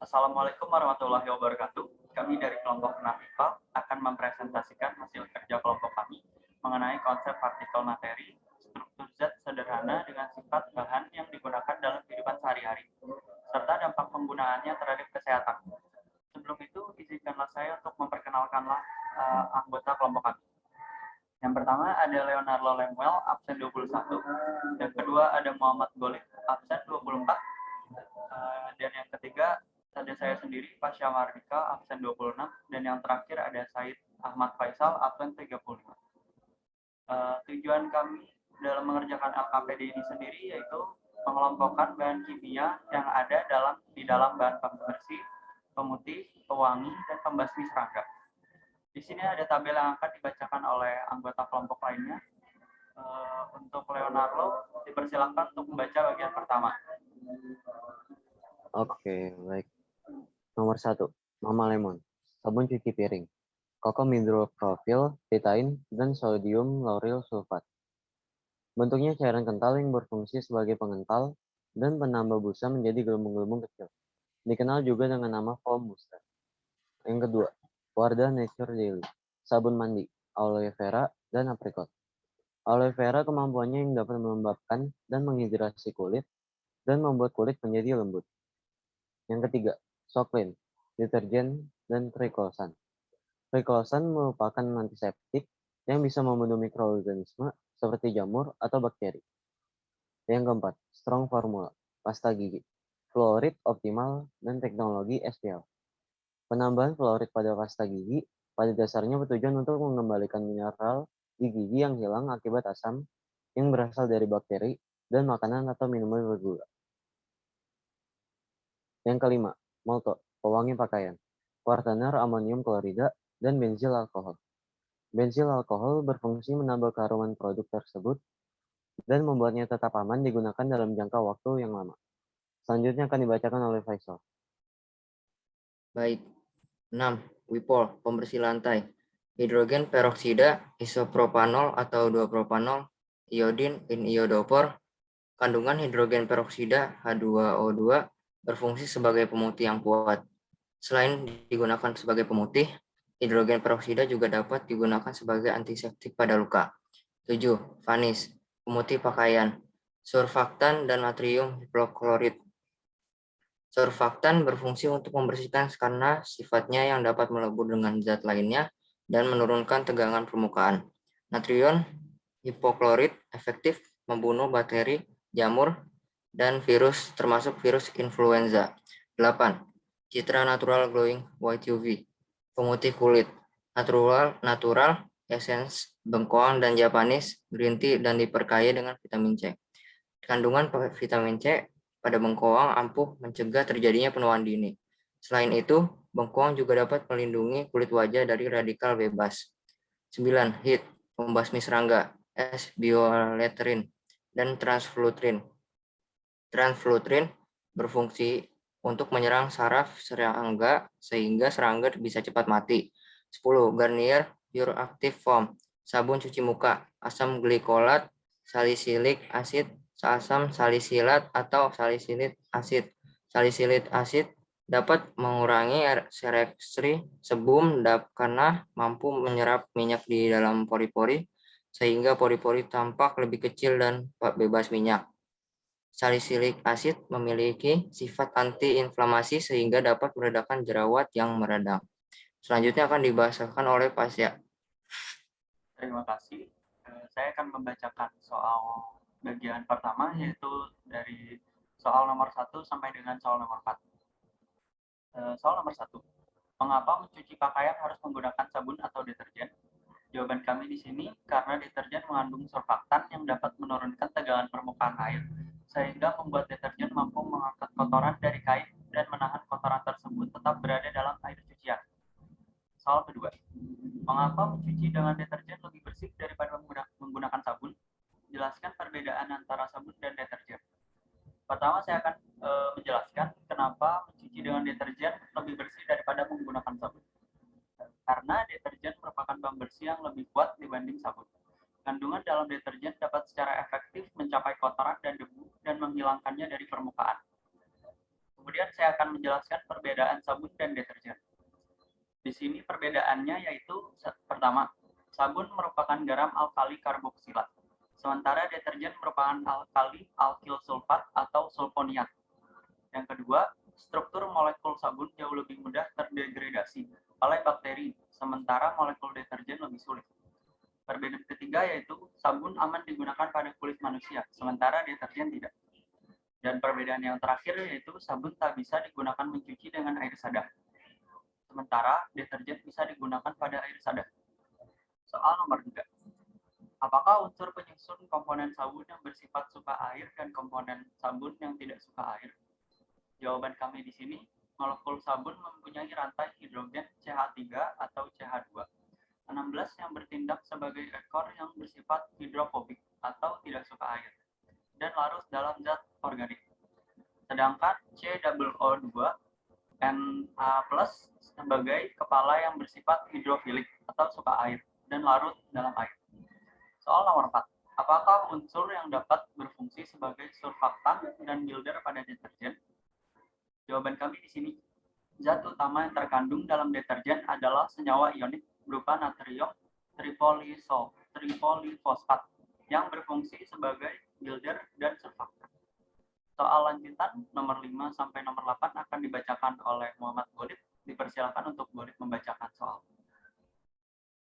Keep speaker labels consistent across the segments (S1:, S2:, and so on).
S1: Assalamualaikum warahmatullahi wabarakatuh. Kami dari kelompok Nafipa akan mempresentasikan hasil kerja kelompok kami mengenai konsep partikel materi, struktur zat sederhana dengan sifat bahan yang digunakan dalam kehidupan sehari-hari, serta dampak penggunaannya terhadap kesehatan. Sebelum itu, izinkanlah saya untuk memperkenalkanlah anggota kelompok kami. Yang pertama ada Leonardo Lemuel, absen 21. Yang kedua ada Muhammad Golib, absen 24. Dan yang ketiga ada saya sendiri, Pasha Mardika, absen 26. Dan yang terakhir ada Said Ahmad Faisal, absen 35. Tujuan kami dalam mengerjakan LKPD ini sendiri yaitu mengelompokkan bahan kimia yang ada di dalam bahan pembersih, pemutih, pewangi, dan pembasmi serangga. Di sini ada tabel yang akan dibacakan oleh anggota kelompok lainnya. Untuk Leonardo, dipersilakan untuk membaca bagian pertama.
S2: Oke, baik. Nomor 1, Mama Lemon, sabun cuci piring, kokom hidroprofil, titain, dan sodium lauryl sulfat. Bentuknya cairan kental yang berfungsi sebagai pengental dan penambah busa menjadi gelembung-gelembung kecil. Dikenal juga dengan nama foam booster. Yang kedua, Wardah Nature Daily, sabun mandi, aloe vera, dan aprikot. Aloe vera kemampuannya yang dapat melembabkan dan menghidrasi kulit dan membuat kulit menjadi lembut. Yang ketiga, Soclean, deterjen dan triclosan. Triclosan merupakan antiseptik yang bisa membunuh mikroorganisme seperti jamur atau bakteri. Yang keempat, Strong Formula, pasta gigi, fluorid optimal dan teknologi SPL. Penambahan fluorid pada pasta gigi pada dasarnya bertujuan untuk mengembalikan mineral di gigi yang hilang akibat asam yang berasal dari bakteri dan makanan atau minuman bergula. Yang kelima, Molto, pewangi pakaian, kwartaner amonium klorida, dan bensil alkohol. Bensil alkohol berfungsi menambah keharuman produk tersebut dan membuatnya tetap aman digunakan dalam jangka waktu yang lama. Selanjutnya akan dibacakan oleh Faisal.
S3: Baik. 6. Wipol, pembersih lantai. Hidrogen peroksida, isopropanol atau 2-propanol, iodin, iniodopor. Kandungan hidrogen peroksida H2O2 berfungsi sebagai pemutih yang kuat. Selain digunakan sebagai pemutih, hidrogen peroksida juga dapat digunakan sebagai antiseptik pada luka. 7. Vanis, pemutih pakaian. Surfaktan dan natrium hipoklorit. Surfaktan berfungsi untuk membersihkan karena sifatnya yang dapat melebur dengan zat lainnya dan menurunkan tegangan permukaan. Natrium hipoklorit efektif membunuh bakteri, jamur, dan virus termasuk virus influenza. 8. Citra Natural Glowing White UV, pemutih kulit. Natural essence bengkoang dan Japanese green tea dan diperkaya dengan vitamin C. Kandungan vitamin C pada bengkoang ampuh mencegah terjadinya penuaan dini. Selain itu, bengkoang juga dapat melindungi kulit wajah dari radikal bebas. 9. HEAT, pembasmi serangga, S-bioletrin, dan transflutrin. Transflutrin berfungsi untuk menyerang saraf serangga sehingga serangga bisa cepat mati. 10. Garnier Pure Active Foam, sabun cuci muka, asam glikolat, salisilik asid, asam salisilat atau salisilit asid. Salisilit asid dapat mengurangi sereksi sebum karena mampu menyerap minyak di dalam pori-pori sehingga pori-pori tampak lebih kecil dan bebas minyak. Salisilik asid memiliki sifat anti-inflamasi sehingga dapat meredakan jerawat yang meradang. Selanjutnya akan dibahasakan oleh Pasya.
S1: Terima kasih. Saya akan membacakan soal bagian pertama, yaitu dari soal nomor 1 sampai dengan soal nomor 4. Soal nomor 1. Mengapa mencuci pakaian harus menggunakan sabun atau deterjen? Jawaban kami di sini karena deterjen mengandung surfaktan yang dapat menurunkan tegangan permukaan air, sehingga membuat deterjen mampu mengangkat kotoran dari kain dan menahan kotoran tersebut tetap berada dalam air cucian. Soal kedua. Mengapa mencuci dengan deterjen lebih bersih daripada menggunakan sabun? Jelaskan perbedaan antara sabun dan deterjen. Pertama, saya akan menjelaskan kenapa mencuci dengan deterjen lebih bersih daripada menggunakan sabun. Karena deterjen merupakan pembersih yang lebih kuat dibanding sabun. Kandungan dalam deterjen dapat secara efektif mencapai kotoran dan debu dan menghilangkannya dari permukaan. Kemudian saya akan menjelaskan perbedaan sabun dan deterjen. Di sini perbedaannya yaitu pertama, sabun merupakan garam alkali karboksilat, sementara deterjen merupakan alkali alkil sulfat atau sulfoniat. Yang kedua, struktur molekul sabun jauh lebih mudah terdegradasi oleh bakteri, sementara molekul deterjen lebih sulit. Perbedaan ketiga yaitu sabun aman digunakan pada kulit manusia, sementara deterjen tidak. Dan perbedaan yang terakhir yaitu sabun tak bisa digunakan mencuci dengan air sadar, sementara deterjen bisa digunakan pada air sadar. Soal nomor 3. Apakah unsur penyusun komponen sabun yang bersifat suka air dan komponen sabun yang tidak suka air? Jawaban kami di sini, molekul sabun mempunyai rantai hidrogen CH3 atau CH2. 16 yang bertindak sebagai ekor yang bersifat hidrofobik atau tidak suka air dan larut dalam zat organik. Sedangkan COO2 Na+ sebagai kepala yang bersifat hidrofilik atau suka air dan larut dalam air. Soal nomor 4. Apakah unsur yang dapat berfungsi sebagai surfaktan dan builder pada deterjen? Jawaban kami di sini. Zat utama yang terkandung dalam deterjen adalah senyawa ionik berupa natrium tripolifosfat yang berfungsi sebagai builder dan surfaktan. Soal lanjutan nomor 5 sampai nomor 8 akan dibacakan oleh Muhammad Golib. Dipersilakan untuk Golib membacakan soal.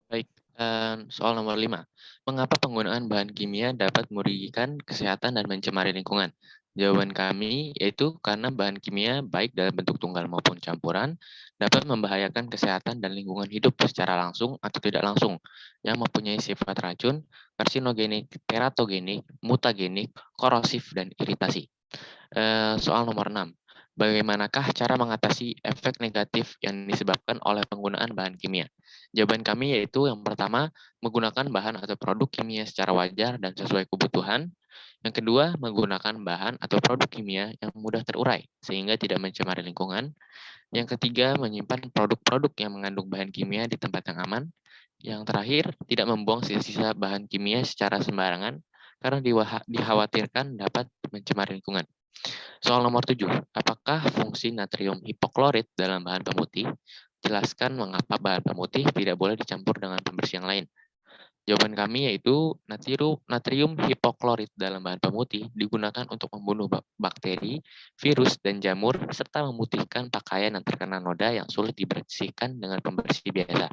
S4: Baik, soal nomor 5. Mengapa penggunaan bahan kimia dapat merugikan kesehatan dan mencemari lingkungan? Jawaban kami yaitu karena bahan kimia baik dalam bentuk tunggal maupun campuran dapat membahayakan kesehatan dan lingkungan hidup secara langsung atau tidak langsung yang mempunyai sifat racun, karsinogenik, teratogenik, mutagenik, korosif, dan iritasi. Soal nomor 6. Bagaimanakah cara mengatasi efek negatif yang disebabkan oleh penggunaan bahan kimia? Jawaban kami yaitu yang pertama, menggunakan bahan atau produk kimia secara wajar dan sesuai kebutuhan. Yang kedua, menggunakan bahan atau produk kimia yang mudah terurai sehingga tidak mencemari lingkungan. Yang ketiga, menyimpan produk-produk yang mengandung bahan kimia di tempat yang aman. Yang terakhir, tidak membuang sisa-sisa bahan kimia secara sembarangan karena dikhawatirkan dapat mencemari lingkungan. Soal nomor 7, apakah fungsi natrium hipoklorit dalam bahan pemutih? Jelaskan mengapa bahan pemutih tidak boleh dicampur dengan pembersih yang lain. Jawaban kami yaitu natrium hipoklorit dalam bahan pemutih digunakan untuk membunuh bakteri, virus, dan jamur, serta memutihkan pakaian yang terkena noda yang sulit dibersihkan dengan pembersih biasa.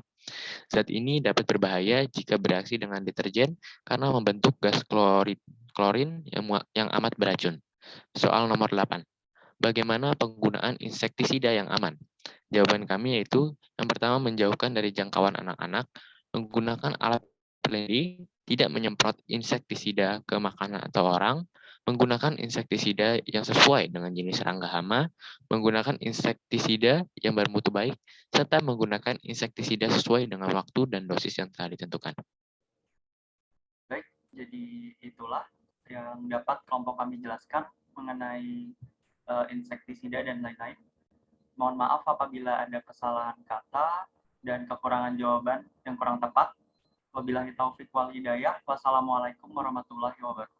S4: Zat ini dapat berbahaya jika bereaksi dengan deterjen karena membentuk gas klorin yang amat beracun. Soal nomor 8. Bagaimana penggunaan insektisida yang aman? Jawaban kami yaitu yang pertama, menjauhkan dari jangkauan anak-anak, menggunakan alat pelindung, tidak menyemprot insektisida ke makanan atau orang, menggunakan insektisida yang sesuai dengan jenis serangga hama, menggunakan insektisida yang bermutu baik, serta menggunakan insektisida sesuai dengan waktu dan dosis yang telah ditentukan.
S1: Baik, jadi itulah yang dapat kelompok kami jelaskan mengenai insektisida dan lain-lain. Mohon maaf apabila ada kesalahan kata dan kekurangan jawaban yang kurang tepat. Wabillahi taufik wal hidayah. Wassalamualaikum warahmatullahi wabarakatuh.